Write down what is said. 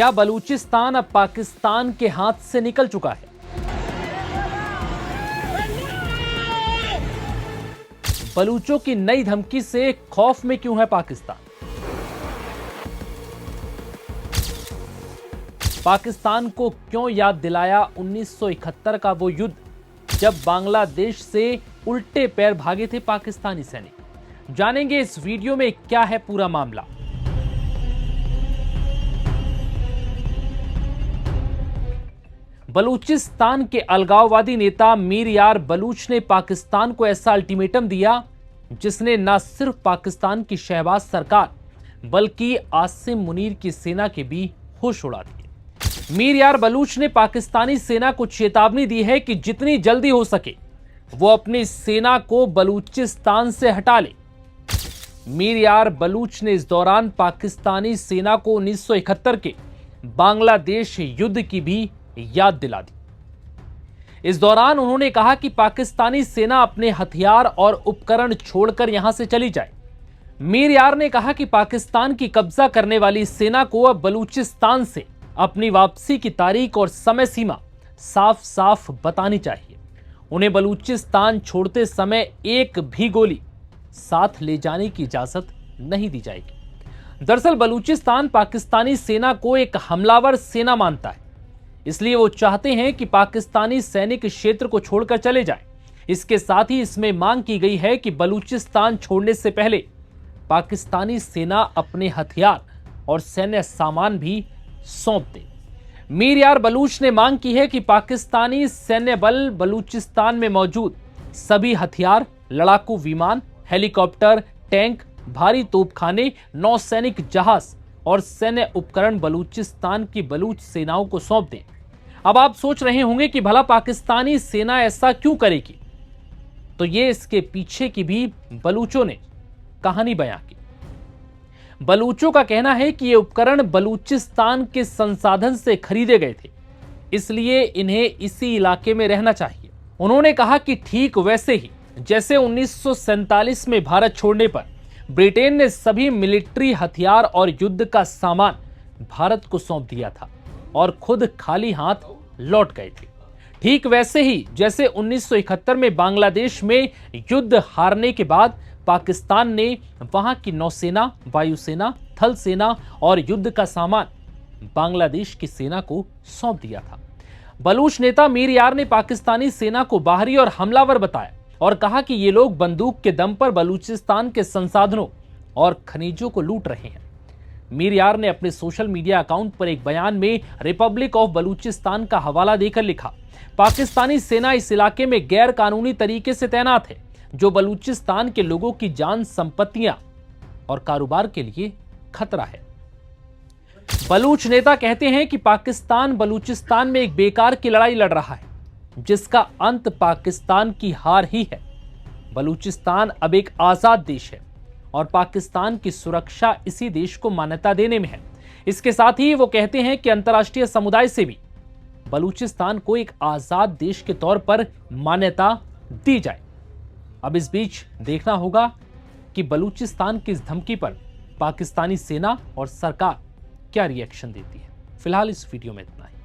क्या बलूचिस्तान अब पाकिस्तान के हाथ से निकल चुका है? बलूचों की नई धमकी से खौफ में क्यों है पाकिस्तान? पाकिस्तान को क्यों याद दिलाया 1971 का वो युद्ध जब बांग्लादेश से उल्टे पैर भागे थे पाकिस्तानी सैनिक? जानेंगे इस वीडियो में क्या है पूरा मामला। बलूचिस्तान के अलगाववादी नेता मीर यार बलूच ने पाकिस्तान को ऐसा अल्टीमेटम दिया जिसने न सिर्फ पाकिस्तान की शहबाज सरकार बल्कि आसिम मुनीर की सेना के भी होश उड़ा दिए। मीर यार बलूच ने पाकिस्तानी सेना को चेतावनी दी है कि जितनी जल्दी हो सके वो अपनी सेना को बलूचिस्तान से हटा ले। मीर यार बलूच ने इस दौरान पाकिस्तानी सेना को 1971 के बांग्लादेश युद्ध की भी याद दिला दी। इस दौरान उन्होंने कहा कि पाकिस्तानी सेना अपने हथियार और उपकरण छोड़कर यहां से चली जाए। मीर यार ने कहा कि पाकिस्तान की कब्जा करने वाली सेना को अब बलूचिस्तान से अपनी वापसी की तारीख और समय सीमा साफ साफ बतानी चाहिए। उन्हें बलूचिस्तान छोड़ते समय एक भी गोली साथ ले जाने की इजाजत नहीं दी जाएगी। दरअसल बलूचिस्तान पाकिस्तानी सेना को एक हमलावर सेना मानता है, इसलिए वो चाहते हैं कि पाकिस्तानी सैनिक क्षेत्र को छोड़कर चले जाएं। इसके साथ ही इसमें मांग की गई है कि बलूचिस्तान छोड़ने से पहले पाकिस्तानी सेना अपने हथियार और सैन्य सामान भी सौंप दे। मीर यार बलूच ने मांग की है कि पाकिस्तानी सैन्य बल बलूचिस्तान में मौजूद सभी हथियार, लड़ाकू विमान, हेलीकॉप्टर, टैंक, भारी तोपखाने, नौसैनिक जहाज और सैन्य उपकरण बलूचिस्तान की बलूच सेनाओं को सौंप दें। अब आप सोच रहे होंगे कि भला पाकिस्तानी सेना ऐसा क्यों करेगी, तो ये इसके पीछे की भी बलूचों ने कहानी बयां की। बलूचों का कहना है कि ये उपकरण बलूचिस्तान के संसाधन से खरीदे गए थे, इसलिए इन्हें इसी इलाके में रहना चाहिए। उन्होंने कहा कि ठीक वैसे ही जैसे 1947 में भारत छोड़ने पर ब्रिटेन ने सभी मिलिट्री हथियार और युद्ध का सामान भारत को सौंप दिया था और खुद खाली हाथ लौट गए थे, ठीक वैसे ही जैसे 1971 में बांग्लादेश में युद्ध हारने के बाद पाकिस्तान ने वहां की नौसेना, वायुसेना, थल सेना और युद्ध का सामान बांग्लादेश की सेना को सौंप दिया था। बलूच नेता मीर यार ने पाकिस्तानी सेना को बाहरी और हमलावर बताया और कहा कि ये लोग बंदूक के दम पर बलूचिस्तान के संसाधनों और खनिजों को लूट रहे हैं। मीर यार ने अपने सोशल मीडिया अकाउंट पर एक बयान में रिपब्लिक ऑफ बलूचिस्तान का हवाला देकर लिखा, पाकिस्तानी सेना इस इलाके में गैर कानूनी तरीके से तैनात है, जो बलूचिस्तान के लोगों की जान, संपत्तियां और कारोबार के लिए खतरा है। बलूच नेता कहते हैं कि पाकिस्तान बलूचिस्तान में एक बेकार की लड़ाई लड़ रहा है, जिसका अंत पाकिस्तान की हार ही है। बलूचिस्तान अब एक आजाद देश है और पाकिस्तान की सुरक्षा इसी देश को मान्यता देने में है। इसके साथ ही वो कहते हैं कि अंतर्राष्ट्रीय समुदाय से भी बलूचिस्तान को एक आजाद देश के तौर पर मान्यता दी जाए। अब इस बीच देखना होगा कि बलूचिस्तान की इस धमकी पर पाकिस्तानी सेना और सरकार क्या रिएक्शन देती है। फिलहाल इस वीडियो में इतना ही।